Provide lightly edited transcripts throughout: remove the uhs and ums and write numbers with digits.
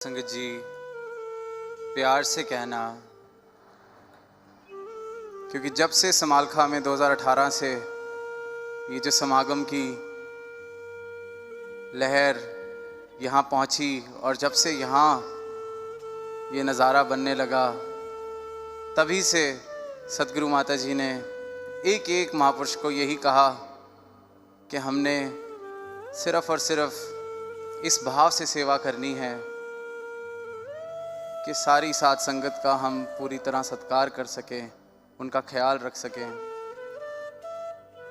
संगत जी, प्यार से कहना, क्योंकि जब से समालखा में 2018 से ये जो समागम की लहर यहाँ पहुँची और जब से यहाँ ये नज़ारा बनने लगा, तभी से सदगुरु माता जी ने एक एक महापुरुष को यही कहा कि हमने सिर्फ़ और सिर्फ इस भाव से सेवा करनी है कि सारी साध संगत का हम पूरी तरह सत्कार कर सकें, उनका ख्याल रख सकें।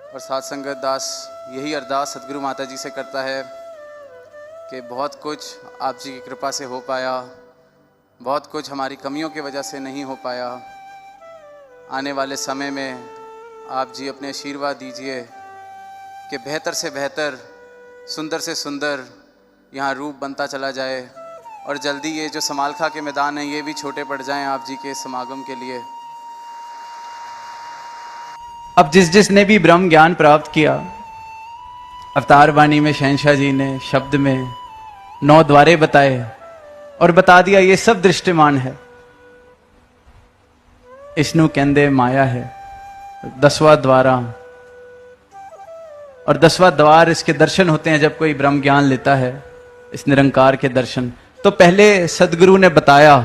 और साध संगत दास यही अरदास सदगुरु माता जी से करता है कि बहुत कुछ आप जी की कृपा से हो पाया, बहुत कुछ हमारी कमियों की वजह से नहीं हो पाया। आने वाले समय में आप जी अपने आशीर्वाद दीजिए कि बेहतर से बेहतर, सुंदर से सुंदर यहाँ रूप बनता चला जाए और जल्दी ये जो समालखा के मैदान हैं ये भी छोटे पड़ जाएं आप जी के समागम के लिए। अब जिसने भी ब्रह्म ज्ञान प्राप्त किया, अवतार वाणी में शहंशाह जी ने शब्द में 9 द्वारे बताए और बता दिया ये सब दृष्टिमान है। इसनु कहंदे माया है 10वां द्वारा, और 10वां द्वार इसके दर्शन होते हैं जब कोई ब्रह्म ज्ञान लेता है, इस निरंकार के दर्शन। तो पहले सदगुरु ने बताया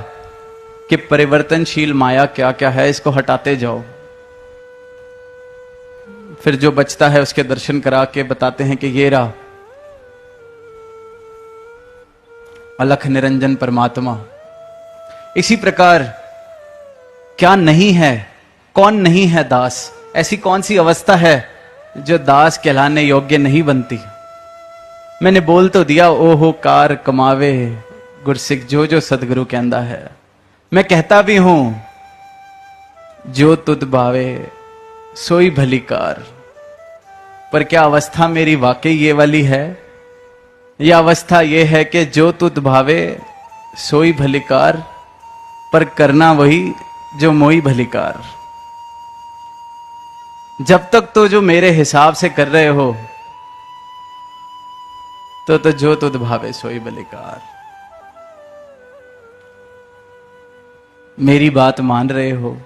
कि परिवर्तनशील माया क्या क्या है, इसको हटाते जाओ। फिर जो बचता है उसके दर्शन करा के बताते हैं कि ये रहा अलख निरंजन परमात्मा। इसी प्रकार क्या नहीं है, कौन नहीं है दास, ऐसी कौन सी अवस्था है जो दास कहलाने योग्य नहीं बनती। मैंने बोल तो दिया ओहो कार कमावे गुरसिख जो जो सदगुरु कहता है। मैं कहता भी हूं जो तुद भावे सोई भली कार, पर क्या अवस्था मेरी वाकई ये वाली है? यह अवस्था ये है कि जो तुद भावे सोई भली कार, पर करना वही जो मोई भली कार। जब तक तो जो मेरे हिसाब से कर रहे हो तो जो तुद भावे सोई भली कार। मेरी बात मान रहे हो,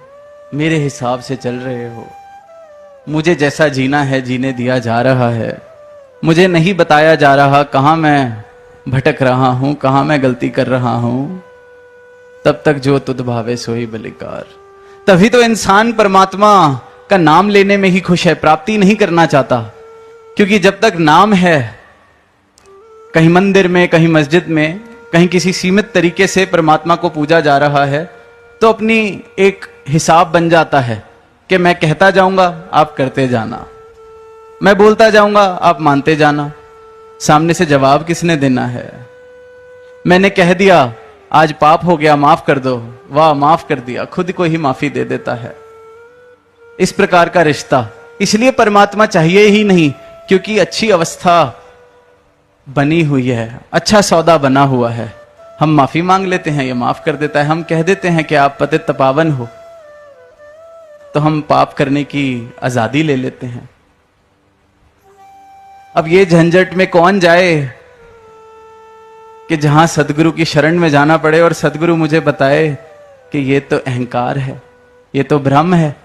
मेरे हिसाब से चल रहे हो, मुझे जैसा जीना है जीने दिया जा रहा है, मुझे नहीं बताया जा रहा कहां मैं भटक रहा हूं, कहां मैं गलती कर रहा हूं, तब तक जो तुद भावे सोई भली कार। तभी तो इंसान परमात्मा का नाम लेने में ही खुश है, प्राप्ति नहीं करना चाहता। क्योंकि जब तक नाम है, कहीं मंदिर में, कहीं मस्जिद में, कहीं किसी सीमित तरीके से परमात्मा को पूजा जा रहा है, तो अपनी एक हिसाब बन जाता है कि मैं कहता जाऊंगा आप करते जाना, मैं बोलता जाऊंगा आप मानते जाना, सामने से जवाब किसने देना है। मैंने कह दिया आज पाप हो गया माफ कर दो, वाह माफ कर दिया, खुद को ही माफी दे देता है। इस प्रकार का रिश्ता, इसलिए परमात्मा चाहिए ही नहीं, क्योंकि अच्छी अवस्था बनी हुई है, अच्छा सौदा बना हुआ है। हम माफी मांग लेते हैं, ये माफ कर देता है। हम कह देते हैं कि आप पतित पावन हो, तो हम पाप करने की आजादी ले लेते हैं। अब ये झंझट में कौन जाए कि जहां सदगुरु की शरण में जाना पड़े और सदगुरु मुझे बताए कि ये तो अहंकार है, ये तो भ्रम है।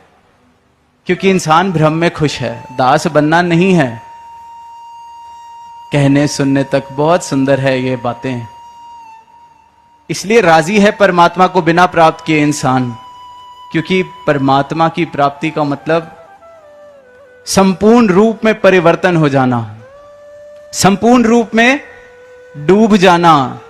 क्योंकि इंसान भ्रम में खुश है, दास बनना नहीं है। कहने सुनने तक बहुत सुंदर है ये बातें, इसलिए राजी है परमात्मा को बिना प्राप्त किए इंसान। क्योंकि परमात्मा की प्राप्ति का मतलब संपूर्ण रूप में परिवर्तन हो जाना, संपूर्ण रूप में डूब जाना,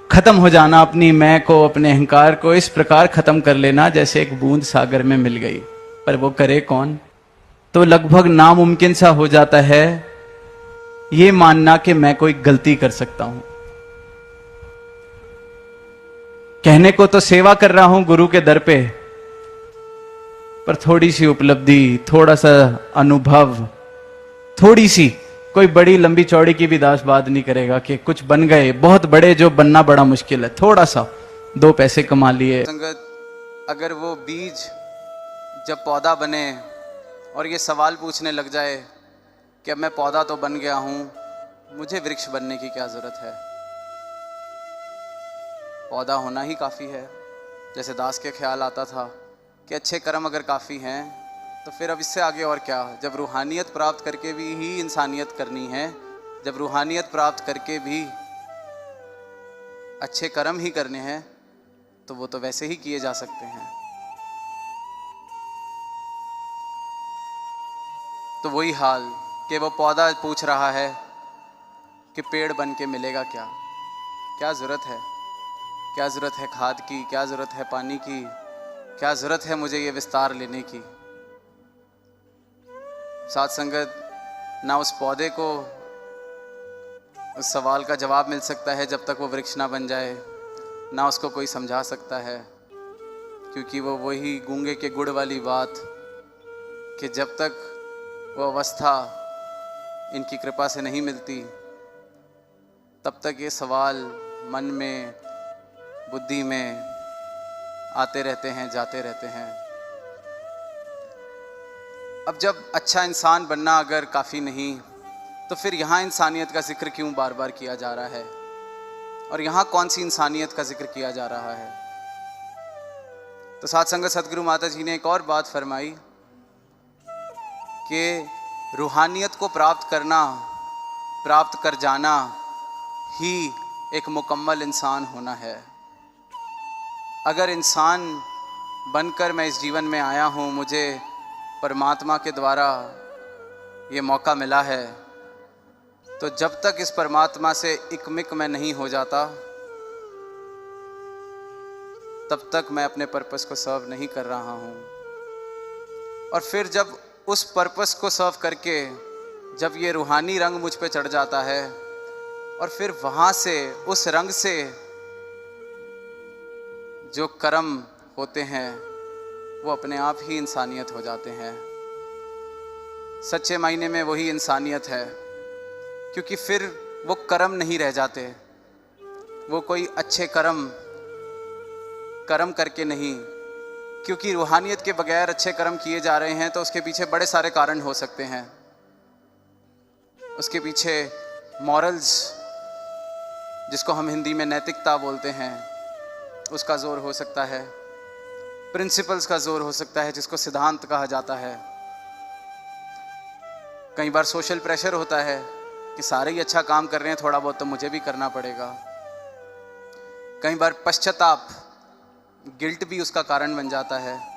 खत्म हो जाना, अपनी मैं को, अपने अहंकार को इस प्रकार खत्म कर लेना जैसे एक बूंद सागर में मिल गई। पर वो करे कौन? तो लगभग नामुमकिन सा हो जाता है ये मानना कि मैं कोई गलती कर सकता हूं। कहने को तो सेवा कर रहा हूं गुरु के दर पे, पर थोड़ी सी उपलब्धि, थोड़ा सा अनुभव, थोड़ी सी, कोई बड़ी लंबी चौड़ी की भी दास बात नहीं करेगा कि कुछ बन गए बहुत बड़े, जो बनना बड़ा मुश्किल है। थोड़ा सा 2 पैसे कमा लिए। संगत, अगर वो बीज जब पौधा बने और ये सवाल पूछने लग जाए कि अब मैं पौधा तो बन गया हूं, मुझे वृक्ष बनने की क्या जरूरत है। पौधा होना ही काफ़ी है। जैसे दास के ख्याल आता था कि अच्छे कर्म अगर काफ़ी हैं तो फिर अब इससे आगे और क्या। जब रूहानियत प्राप्त करके भी ही इंसानियत करनी है, जब रूहानियत प्राप्त करके भी अच्छे कर्म ही करने हैं, तो वो तो वैसे ही किए जा सकते हैं। तो वही हाल कि वो पौधा पूछ रहा है कि पेड़ बन के मिलेगा क्या, क्या ज़रूरत है, क्या ज़रूरत है खाद की, क्या ज़रूरत है पानी की, क्या ज़रूरत है मुझे ये विस्तार लेने की। साथ संगत, ना उस पौधे को उस सवाल का जवाब मिल सकता है जब तक वो वृक्ष ना बन जाए, ना उसको कोई समझा सकता है, क्योंकि वो वही गूंगे के गुड़ वाली बात कि जब तक वो अवस्था इनकी कृपा से नहीं मिलती तब तक ये सवाल मन में, बुद्धि में आते रहते हैं, जाते रहते हैं। अब जब अच्छा इंसान बनना अगर काफ़ी नहीं, तो फिर यहाँ इंसानियत का जिक्र क्यों बार बार किया जा रहा है, और यहाँ कौन सी इंसानियत का जिक्र किया जा रहा है। तो साथ संगत सदगुरु माता जी ने एक और बात फरमाई कि रूहानियत को प्राप्त करना, प्राप्त कर जाना ही एक मुकम्मल इंसान होना है। अगर इंसान बनकर मैं इस जीवन में आया हूँ, मुझे परमात्मा के द्वारा ये मौका मिला है, तो जब तक इस परमात्मा से इकमिक मैं नहीं हो जाता तब तक मैं अपने पर्पस को सर्व नहीं कर रहा हूँ। और फिर जब उस पर्पस को सर्व करके जब ये रूहानी रंग मुझ पे चढ़ जाता है, और फिर वहाँ से उस रंग से जो कर्म होते हैं वो अपने आप ही इंसानियत हो जाते हैं। सच्चे मायने में वही इंसानियत है, क्योंकि फिर वो कर्म नहीं रह जाते, वो कोई अच्छे कर्म करके नहीं, क्योंकि रूहानियत के बगैर अच्छे कर्म किए जा रहे हैं तो उसके पीछे बड़े सारे कारण हो सकते हैं। उसके पीछे मॉरल्स, जिसको हम हिंदी में नैतिकता बोलते हैं, उसका जोर हो सकता है। प्रिंसिपल्स का जोर हो सकता है, जिसको सिद्धांत कहा जाता है। कई बार सोशल प्रेशर होता है कि सारे ही अच्छा काम कर रहे हैं, थोड़ा बहुत तो मुझे भी करना पड़ेगा। कई बार पश्चाताप, गिल्ट भी उसका कारण बन जाता है।